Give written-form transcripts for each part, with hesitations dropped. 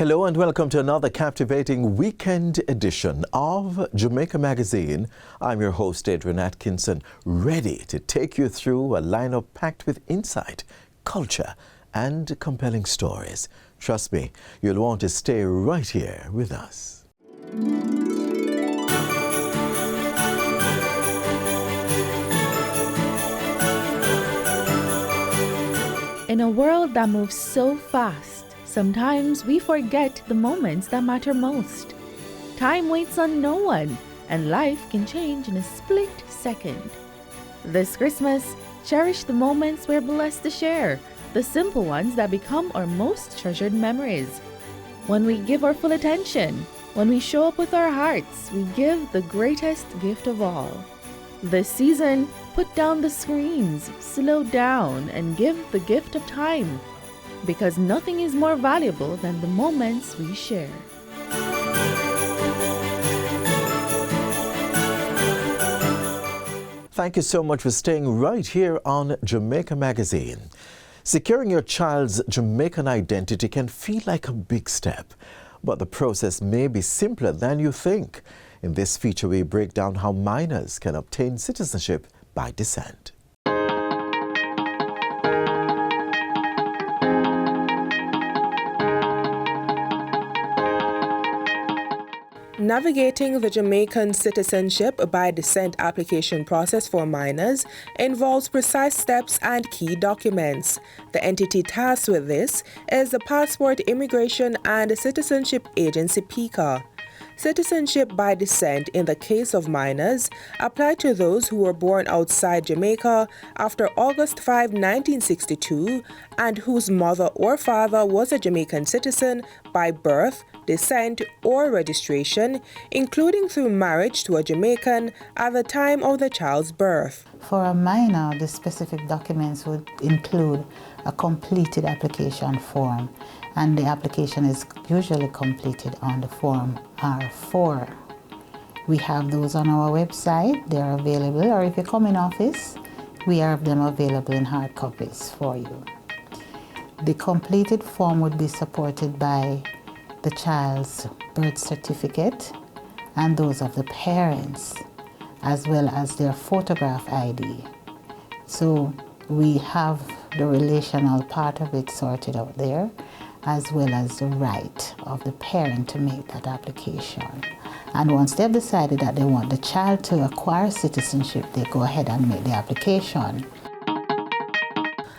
Hello and welcome to another captivating weekend edition of Jamaica Magazine. I'm your host, Adrian Atkinson, ready to take you through a lineup packed with insight, culture, and compelling stories. Trust me, you'll want to stay right here with us. In a world that moves so fast, sometimes we forget the moments that matter most. Time waits on no one, and life can change in a split second. This Christmas, cherish the moments we're blessed to share, the simple ones that become our most treasured memories. When we give our full attention, when we show up with our hearts, we give the greatest gift of all. This season, put down the screens, slow down, and give the gift of time. Because nothing is more valuable than the moments we share. Thank you so much for staying right here on Jamaica Magazine. Securing your child's Jamaican identity can feel like a big step, but the process may be simpler than you think. In this feature, we break down how minors can obtain citizenship by descent. Navigating the Jamaican citizenship by descent application process for minors involves precise steps and key documents. The entity tasked with this is the Passport Immigration and Citizenship Agency (PICA). Citizenship by descent in the case of minors apply to those who were born outside Jamaica after August 5, 1962 and whose mother or father was a Jamaican citizen by birth, descent, or registration, including through marriage to a Jamaican at the time of the child's birth. For a minor, the specific documents would include a completed application form, and the application is usually completed on the form R4. We have those on our website. They are available, or if you come in office, we have them available in hard copies for you. The completed form would be supported by the child's birth certificate and those of the parents, as well as their photograph ID. So we have the relational part of it sorted out there, as well as the right of the parent to make that application. And once they've decided that they want the child to acquire citizenship, they go ahead and make the application.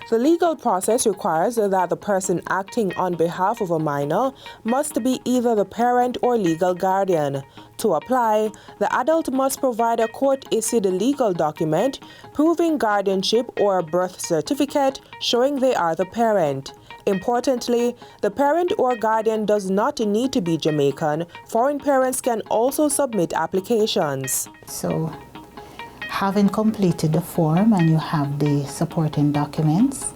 The legal process requires that the person acting on behalf of a minor must be either the parent or legal guardian. To apply, the adult must provide a court-issued legal document proving guardianship or a birth certificate showing they are the parent. Importantly, the parent or guardian does not need to be Jamaican. Foreign parents can also submit applications. So, having completed the form and you have the supporting documents,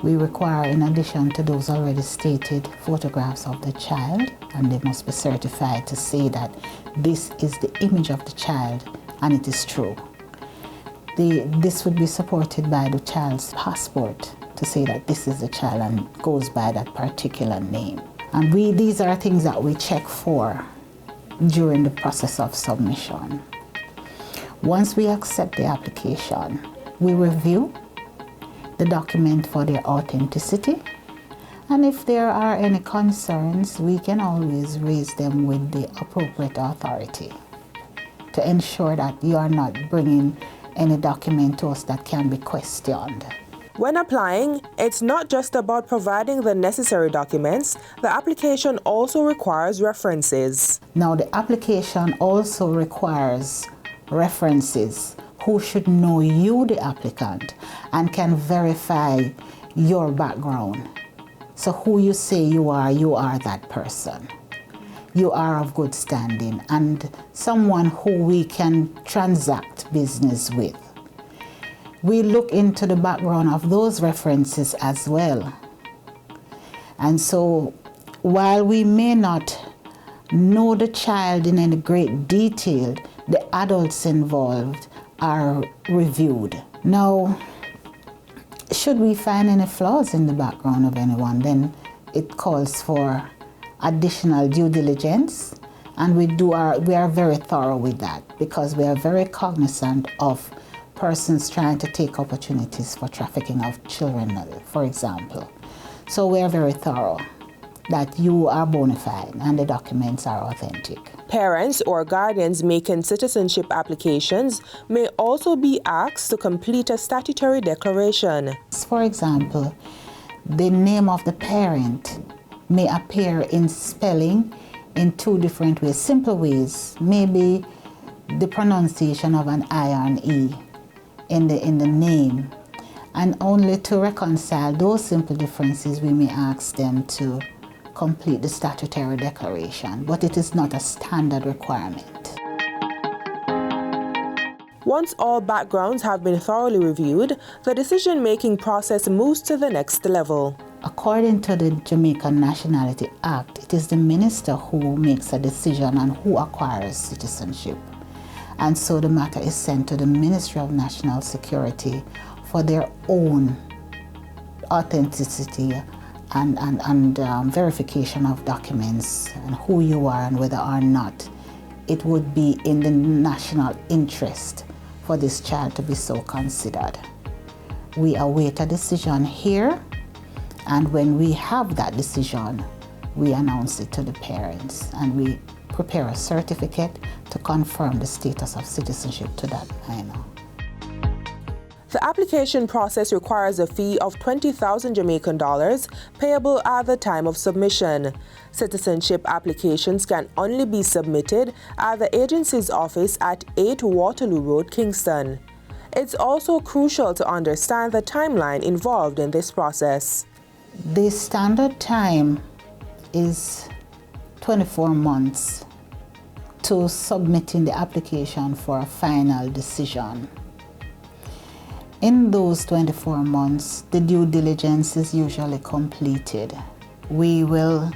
we require, in addition to those already stated, photographs of the child, and they must be certified to say that this is the image of the child and it is true. This would be supported by the child's passport to say that this is the child and goes by that particular name. And these are things that we check for during the process of submission. Once we accept the application, we review the document for their authenticity, and if there are any concerns, we can always raise them with the appropriate authority to ensure that you are not bringing any document to us that can be questioned. When applying, it's not just about providing the necessary documents. The application also requires references. Now, the application also requires references who should know you, the applicant, and can verify your background. So who you say you are that person. You are of good standing and someone who we can transact business with. We look into the background of those references as well. And so while we may not know the child in any great detail, the adults involved are reviewed. Now, should we find any flaws in the background of anyone, then it calls for additional due diligence, and we are very thorough with that because we are very cognizant of persons trying to take opportunities for trafficking of children, for example. So we are very thorough that you are bona fide and the documents are authentic. Parents or guardians making citizenship applications may also be asked to complete a statutory declaration. For example, the name of the parent may appear in spelling in two different ways, simple ways, maybe the pronunciation of an I or an E in the name. And only to reconcile those simple differences, we may ask them to complete the statutory declaration, but it is not a standard requirement. Once all backgrounds have been thoroughly reviewed, the decision-making process moves to the next level. According to the Jamaican Nationality Act, it is the minister who makes a decision on who acquires citizenship. And so the matter is sent to the Ministry of National Security for their own authenticity and verification of documents and who you are and whether or not it would be in the national interest for this child to be so considered. We await a decision here, and when we have that decision, we announce it to the parents and we prepare a certificate to confirm the status of citizenship to that minor. The application process requires a fee of 20,000 Jamaican dollars payable at the time of submission. Citizenship applications can only be submitted at the agency's office at 8 Waterloo Road, Kingston. It's also crucial to understand the timeline involved in this process. The standard time is 24 months to submitting the application for a final decision. In those 24 months, the due diligence is usually completed. We will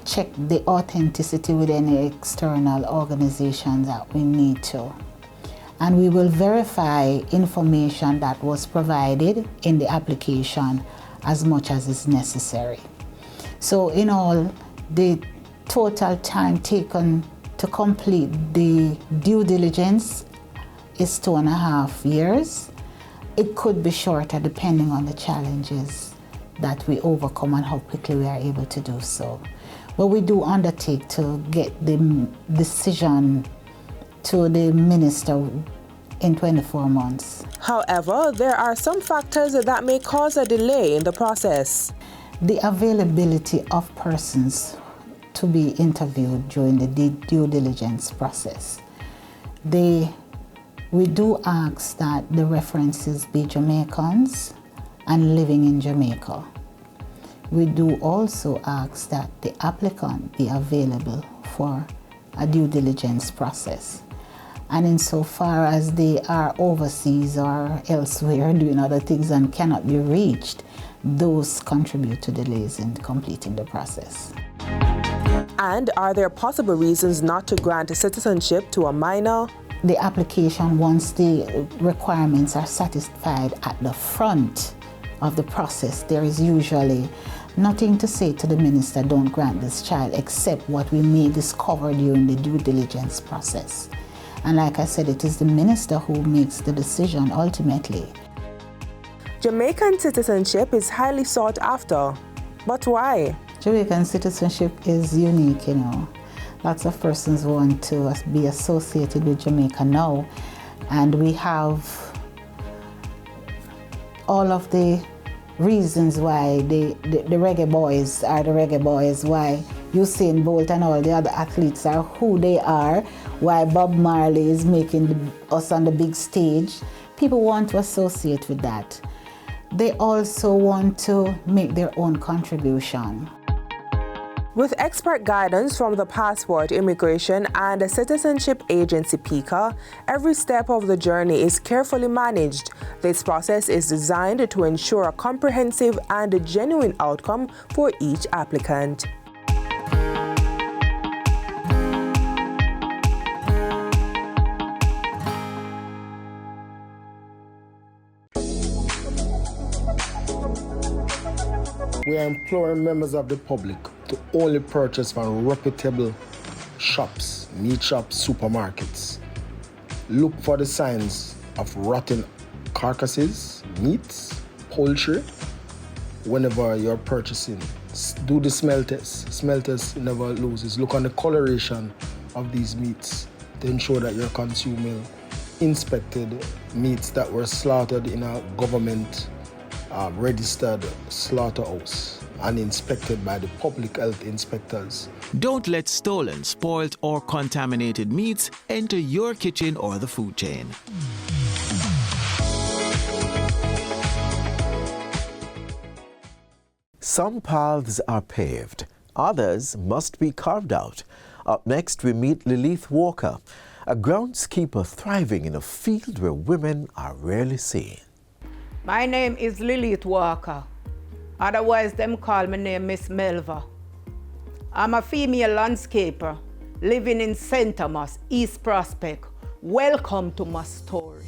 check the authenticity with any external organization that we need to. And we will verify information that was provided in the application as much as is necessary. So in all, the total time taken to complete the due diligence is 2.5 years. It could be shorter depending on the challenges that we overcome and how quickly we are able to do so. But we do undertake to get the decision to the minister in 24 months. However, there are some factors that may cause a delay in the process. The availability of persons to be interviewed during the due diligence process. We do ask that the references be Jamaicans and living in Jamaica. We do also ask that the applicant be available for a due diligence process. And insofar as they are overseas or elsewhere doing other things and cannot be reached, those contribute to delays in completing the process. And are there possible reasons not to grant citizenship to a minor? The application, once the requirements are satisfied at the front of the process, there is usually nothing to say to the minister, don't grant this child, except what we may discover during the due diligence process. And like I said, it is the minister who makes the decision ultimately. Jamaican citizenship is highly sought after, but why? Jamaican citizenship is unique, Lots of persons want to be associated with Jamaica now, and we have all of the reasons why the reggae boys are the reggae boys, why Usain Bolt and all the other athletes are who they are, why Bob Marley is making us on the big stage. People want to associate with that. They also want to make their own contribution. With expert guidance from the Passport, Immigration and Citizenship Agency PICA, every step of the journey is carefully managed. This process is designed to ensure a comprehensive and genuine outcome for each applicant. We are imploring members of the public to only purchase from reputable shops, meat shops, supermarkets. Look for the signs of rotten carcasses, meats, poultry, whenever you're purchasing. Do the smell test. Smell test never loses. Look on the coloration of these meats to ensure that you're consuming inspected meats that were slaughtered in a government registered slaughterhouse and inspected by the public health inspectors. Don't let stolen, spoiled, or contaminated meats enter your kitchen or the food chain. Some paths are paved, others must be carved out. Up next, we meet Lilieth Walker, a groundskeeper thriving in a field where women are rarely seen. My name is Lilieth Walker. Otherwise, them call my name Miss Melva. I'm a female landscaper living in St. Thomas, East Prospect. Welcome to my story.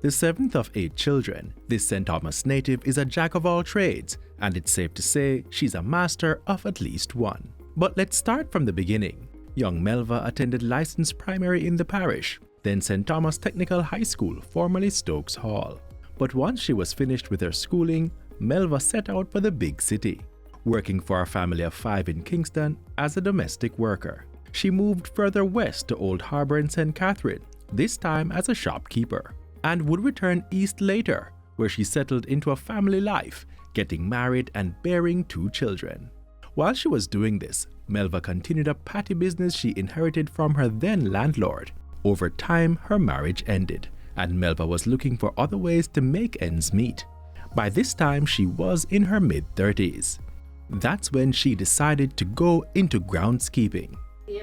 The seventh of 8 children, this St. Thomas native is a jack of all trades, and it's safe to say she's a master of at least one. But let's start from the beginning. Young Melva attended licensed primary in the parish, then St. Thomas Technical High School, formerly Stokes Hall. But once she was finished with her schooling, Melva set out for the big city, working for a family of 5 in Kingston as a domestic worker. She moved further west to Old Harbour in St. Catherine, this time as a shopkeeper, and would return east later, where she settled into a family life, getting married and bearing 2 children. While she was doing this, Melva continued a patty business she inherited from her then landlord. Over time, her marriage ended, and Melva was looking for other ways to make ends meet. By this time, she was in her mid-30s. That's when she decided to go into groundskeeping. Me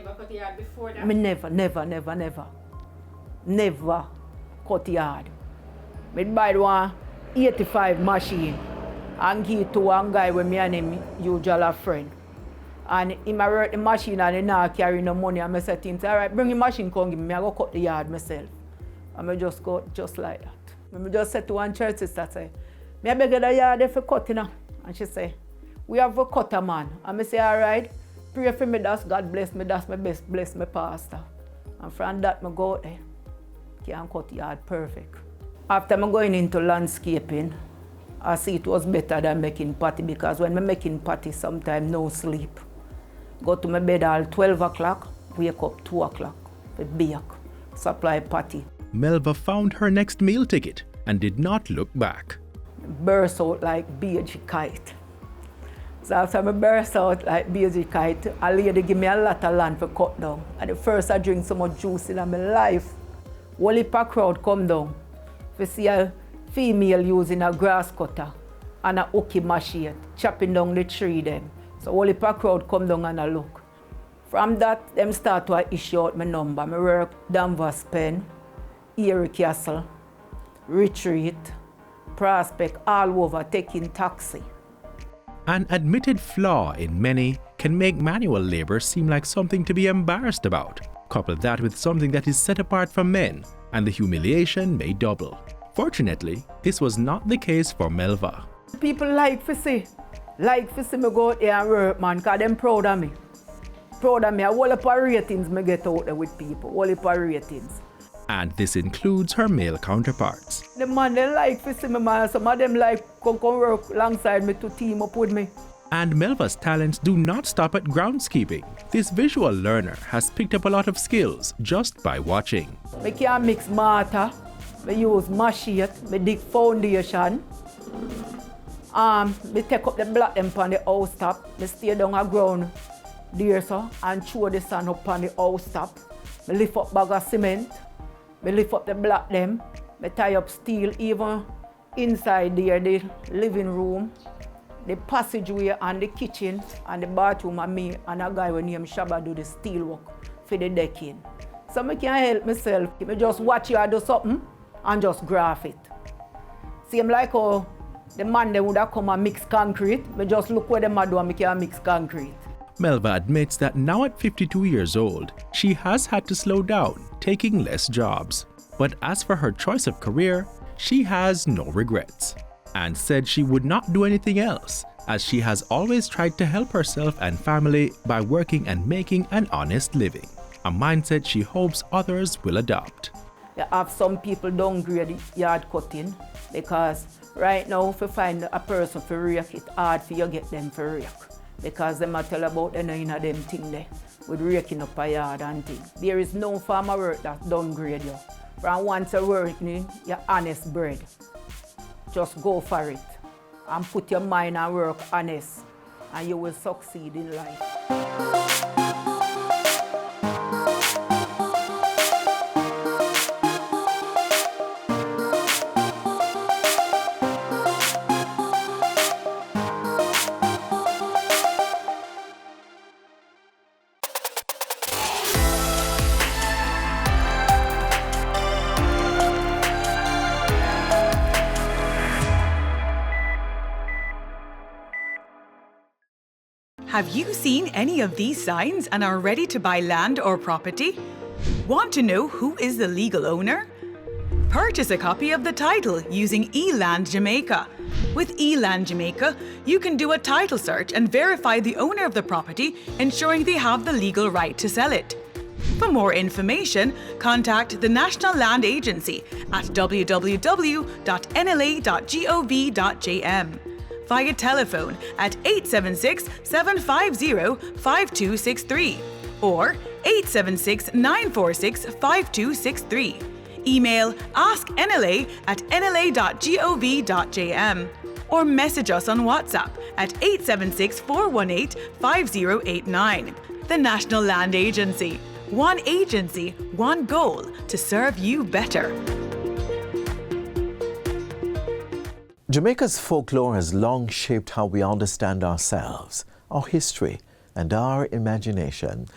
never cut yard. Me buy one 85 machine and give it to one guy when me and him usual a friend. And him a work the machine and he not carry no money, and I said to him, alright, bring the machine, come give me, I go cut the yard myself. And I just go just like that. I just said to one church sister, say, me I beg the yard if you cut, you know. And she say, we have a cutter man. And I say, alright, pray for me, that's God bless me, that's my best, bless my pastor. And from that I go out there. Can cut yard perfect. After I'm going into landscaping, I see it was better than making patty, because when I'm making patty, sometimes no sleep. Go to my bed all 12 o'clock, wake up 2 o'clock, bake, supply patty. Melva found her next meal ticket and did not look back. Burst out like BG kite. So after I burst out like BG kite, a lady give me a lot of land for cut down. And the first I drink so much juice in my life. Whole heap of crowd come down to see a female using a grass cutter and a hooky machine, chopping down the tree them. So whole heap of crowd come down and a look. From that, them start to issue out my number. I work Danvers Pen, Erie Castle, Retreat, Prospect, all over, taking taxi. An admitted flaw in many can make manual labor seem like something to be embarrassed about. Couple that with something that is set apart from men, and the humiliation may double. Fortunately, this was not the case for Melva. People like to see me go out there and work, man, because them proud of me. Proud of me. A whole heap of ratings me get out there with people, whole heap of ratings. And this includes her male counterparts. The man, they like to see me, man. Some of them like come work alongside me to team up with me. And Melva's talents do not stop at groundskeeping. This visual learner has picked up a lot of skills just by watching. I can mix mortar, I use machete, I dig foundation. I take up the block them on the house top, I stay down the ground there so, and throw the sand up on the house top. I lift up bag of cement, I lift up the block them, I tie up steel even inside there, the living room. The passageway and the kitchen and the bathroom, and me and a guy named Shabba do the steel work for the decking. So I can't help myself. I just watch you do something and just graph it. Same like how The man they would have come and mix concrete. Me just look where them a do and me can mix concrete. Melva admits that now at 52 years old, she has had to slow down, taking less jobs. But as for her choice of career, she has no regrets, and said she would not do anything else, as she has always tried to help herself and family by working and making an honest living, a mindset she hopes others will adopt. You have some people downgrade yard cutting because right now if you find a person for rake, it's hard for you get them for rake. Because them a tell about them in them thing there with raking up a yard and thing. There is no farmer work that downgrade you. From once you working, your honest bread. Just go for it and put your mind and work honest and you will succeed in life. Have you seen any of these signs and are ready to buy land or property? Want to know who is the legal owner? Purchase a copy of the title using eLand Jamaica. With eLand Jamaica, you can do a title search and verify the owner of the property, ensuring they have the legal right to sell it. For more information, contact the National Land Agency at www.nla.gov.jm. via telephone at 876-750-5263 or 876-946-5263. Email asknla@nla.gov.jm or message us on WhatsApp at 876-418-5089. The National Land Agency. One agency, one goal to serve you better. Jamaica's folklore has long shaped how we understand ourselves, our history, and our imagination.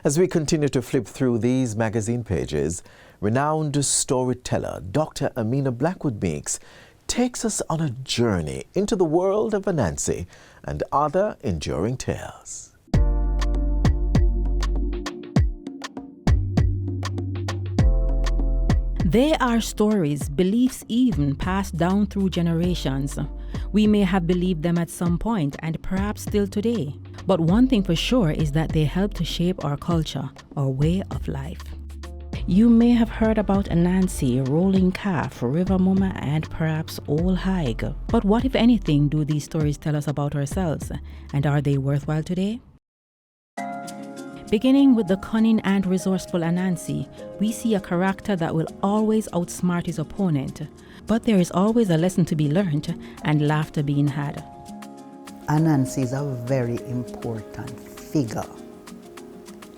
As we continue to flip through these magazine pages, renowned storyteller Dr. Amina Blackwood Meeks takes us on a journey into the world of Anansi and other enduring tales. They are stories, beliefs even passed down through generations. We may have believed them at some point and perhaps still today. But one thing for sure is that they help to shape our culture, our way of life. You may have heard about Anansi, Rolling Calf, River Mama, and perhaps Old Haig. But what, if anything, do these stories tell us about ourselves? And are they worthwhile today? Beginning with the cunning and resourceful Anansi, we see a character that will always outsmart his opponent. But there is always a lesson to be learned and laughter being had. Anansi is a very important figure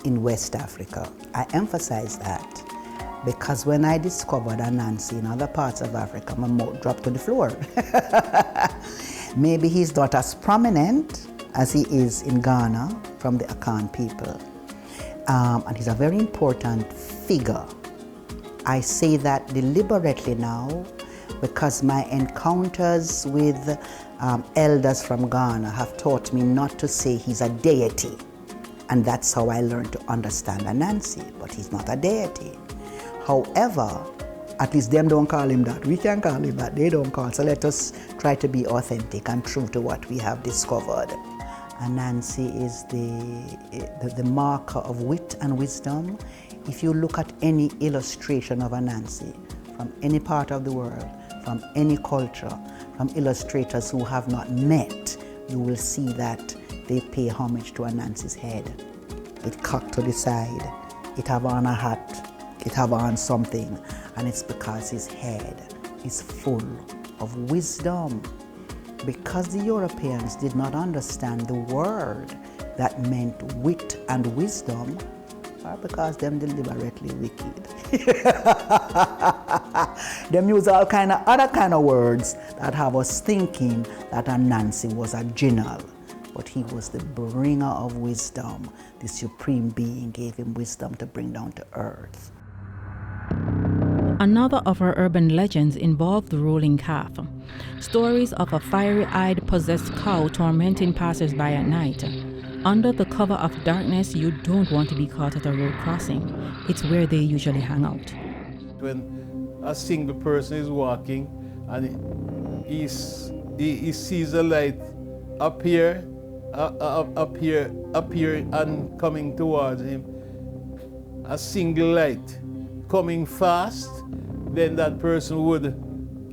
in West Africa. I emphasize that because when I discovered Anansi in other parts of Africa, my mouth dropped to the floor. Maybe he's not as prominent as he is in Ghana from the Akan people. And he's a very important figure. I say that deliberately now because my encounters with elders from Ghana have taught me not to say he's a deity. And that's how I learned to understand Anansi, but he's not a deity. However, at least them don't call him that. We can call him that, they don't call. So let us try to be authentic and true to what we have discovered. Anansi is the marker of wit and wisdom. If you look at any illustration of Anansi from any part of the world, from any culture, from illustrators who have not met, you will see that they pay homage to Anansi's head. It cocked to the side, it have on a hat, it have on something, and it's because his head is full of wisdom. Because the Europeans did not understand the word that meant wit and wisdom, or because them deliberately wicked. Them use all kind of other kind of words that have us thinking that Anansi was a general, but he was the bringer of wisdom. The supreme being gave him wisdom to bring down to earth. Another of our urban legends involved the rolling calf. Stories of a fiery-eyed possessed cow tormenting passers-by at night. Under the cover of darkness, you don't want to be caught at a road crossing. It's where they usually hang out. When a single person is walking and he sees a light appear and coming towards him, a single light coming fast, then that person would,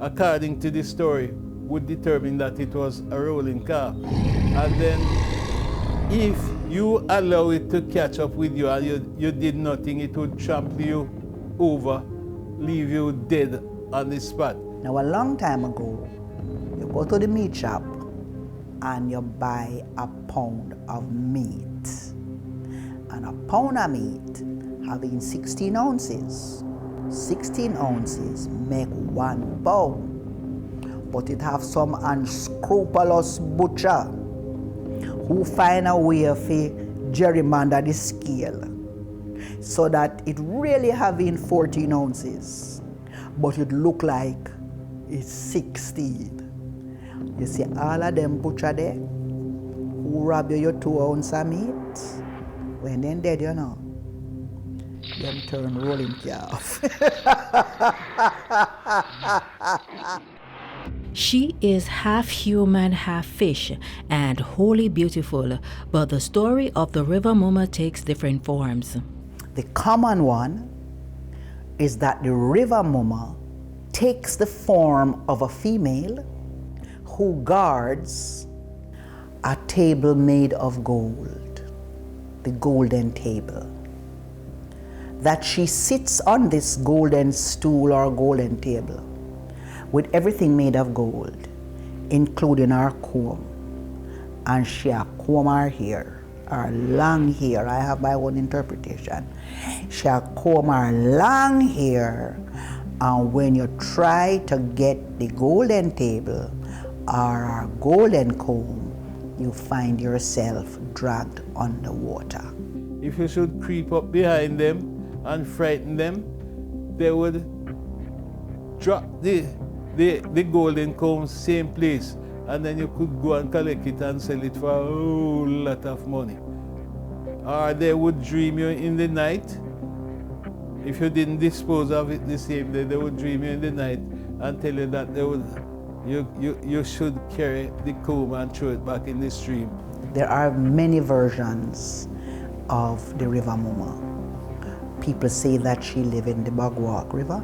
according to this story, would determine that it was a rolling car. And then if you allow it to catch up with you and you did nothing, it would trample you over, leave you dead on the spot. Now, a long time ago, you go to the meat shop and you buy a pound of meat. And a pound of meat having 16 ounces. 16 ounces make 1 pound. But it have some unscrupulous butcher who find a way to gerrymander the scale so that it really having 14 ounces, but it look like it's 16. You see all of them butcher there who rob you your 2 ounces of meat, when they're dead, you know, them turn rolling calf. She is half human, half fish, and wholly beautiful, but the story of the River Muma takes different forms. The common one is that the River Muma takes the form of a female who guards a table made of gold, the golden table. That she sits on this golden stool or golden table with everything made of gold, including her comb. And she a comb her hair, her long hair. I have my own interpretation. She a comb her long hair, and when you try to get the golden table or her golden comb, you find yourself dragged underwater. If you should creep up behind them and frighten them, they would drop the golden comb same place, and then you could go and collect it and sell it for a whole lot of money. Or they would dream you in the night. If you didn't dispose of it the same day, they would dream you in the night and tell you that you should carry the comb and throw it back in the stream. There are many versions of the River Muma. People say that she lives in the Bogwalk River.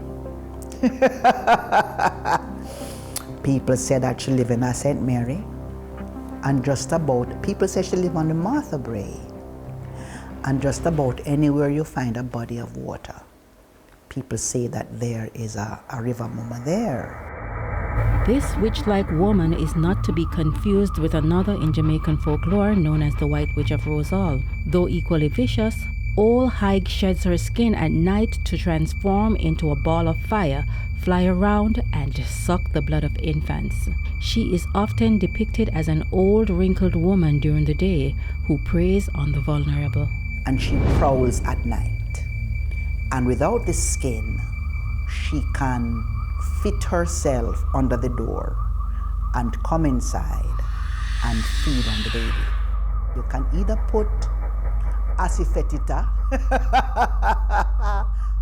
People say that she lives in St. Mary. And people say she lives on the Martha Brae. And just about anywhere you find a body of water, people say that there is a River Muma there. This witch-like woman is not to be confused with another in Jamaican folklore known as the White Witch of Rosal. Though equally vicious, Old Hag sheds her skin at night to transform into a ball of fire, fly around, and suck the blood of infants. She is often depicted as an old wrinkled woman during the day who preys on the vulnerable. And she prowls at night. And without the skin, she can fit herself under the door and come inside and feed on the baby. You can either put asifetida,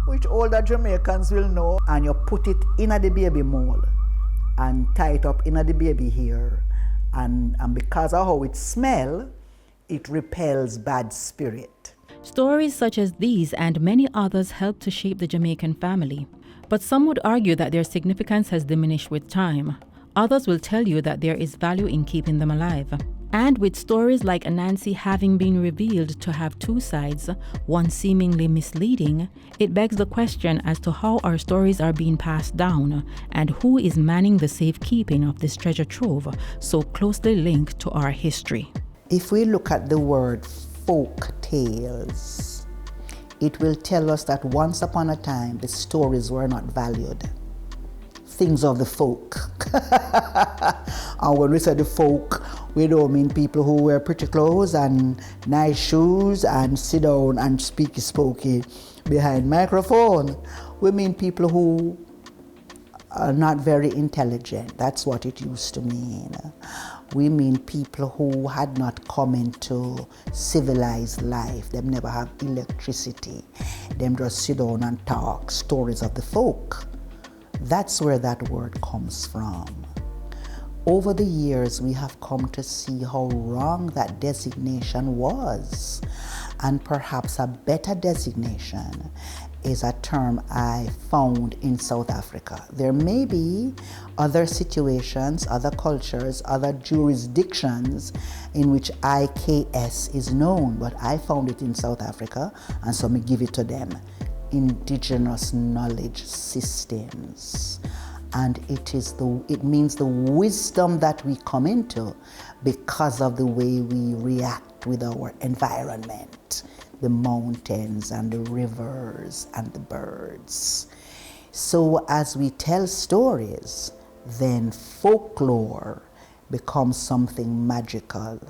which older Jamaicans will know, and you put it in the baby mold and tie it up in the baby hair, and because of how it smells, it repels bad spirit. Stories such as these and many others help to shape the Jamaican family. But some would argue that their significance has diminished with time. Others will tell you that there is value in keeping them alive. And with stories like Anansi having been revealed to have two sides, one seemingly misleading, it begs the question as to how our stories are being passed down and who is manning the safekeeping of this treasure trove so closely linked to our history. If we look at the word folk tales, it will tell us that once upon a time the stories were not valued. Things of the folk. And when we say the folk, we don't mean people who wear pretty clothes and nice shoes and sit down and speaky behind microphone. We mean people who not very intelligent. That's what it used to mean. We mean people who had not come into civilized life. Them never have electricity. Them just sit down and talk stories of the folk. That's where that word comes from. Over the years, we have come to see how wrong that designation was. And perhaps a better designation is a term I found in South Africa. There may be other situations, other cultures, other jurisdictions in which IKS is known, but I found it in South Africa, and so me give it to them. Indigenous knowledge systems. And it means the wisdom that we come into because of the way we react with our environment, the mountains and the rivers and the birds. So as we tell stories, then folklore becomes something magical,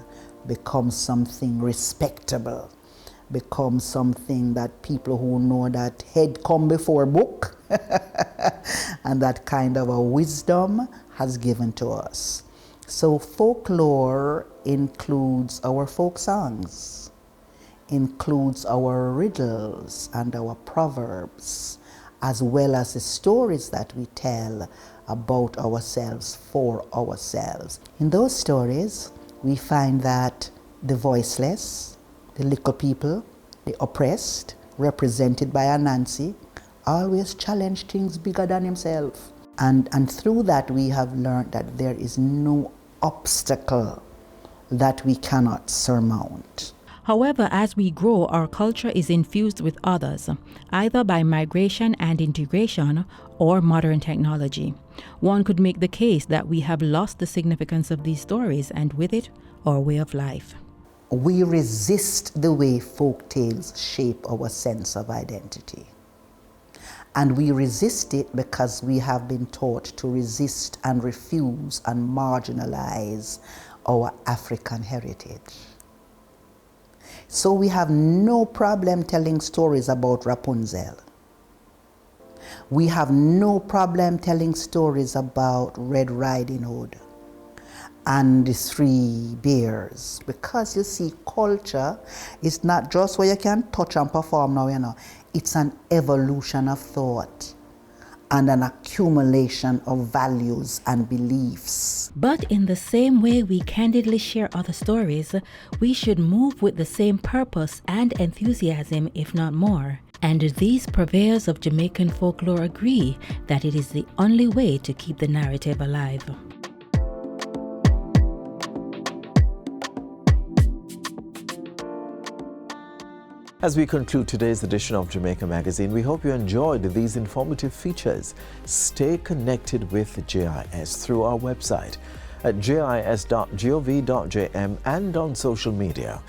becomes something respectable, becomes something that people who know that head come before book and that kind of a wisdom has given to us. So folklore includes our folk songs, includes our riddles and our proverbs, as well as the stories that we tell about ourselves for ourselves. In those stories, we find that the voiceless, the little people, the oppressed, represented by Anansi, always challenge things bigger than himself. And through that, we have learned that there is no obstacle that we cannot surmount. However, as we grow, our culture is infused with others, either by migration and integration or modern technology. One could make the case that we have lost the significance of these stories, and with it, our way of life. We resist the way folk tales shape our sense of identity. And we resist it because we have been taught to resist and refuse and marginalize our African heritage. So we have no problem telling stories about Rapunzel. We have no problem telling stories about Red Riding Hood and the Three Bears, because you see, culture is not just where you can touch and perform now, you know. It's an evolution of thought and an accumulation of values and beliefs. But in the same way we candidly share other stories, we should move with the same purpose and enthusiasm, if not more. And these purveyors of Jamaican folklore agree that it is the only way to keep the narrative alive. As we conclude today's edition of Jamaica Magazine, we hope you enjoyed these informative features. Stay connected with JIS through our website at jis.gov.jm and on social media.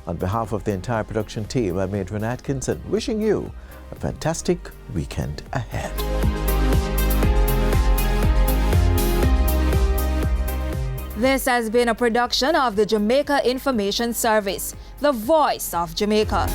On behalf of the entire production team, I'm Adrian Atkinson, wishing you a fantastic weekend ahead. This has been a production of the Jamaica Information Service, the voice of Jamaica.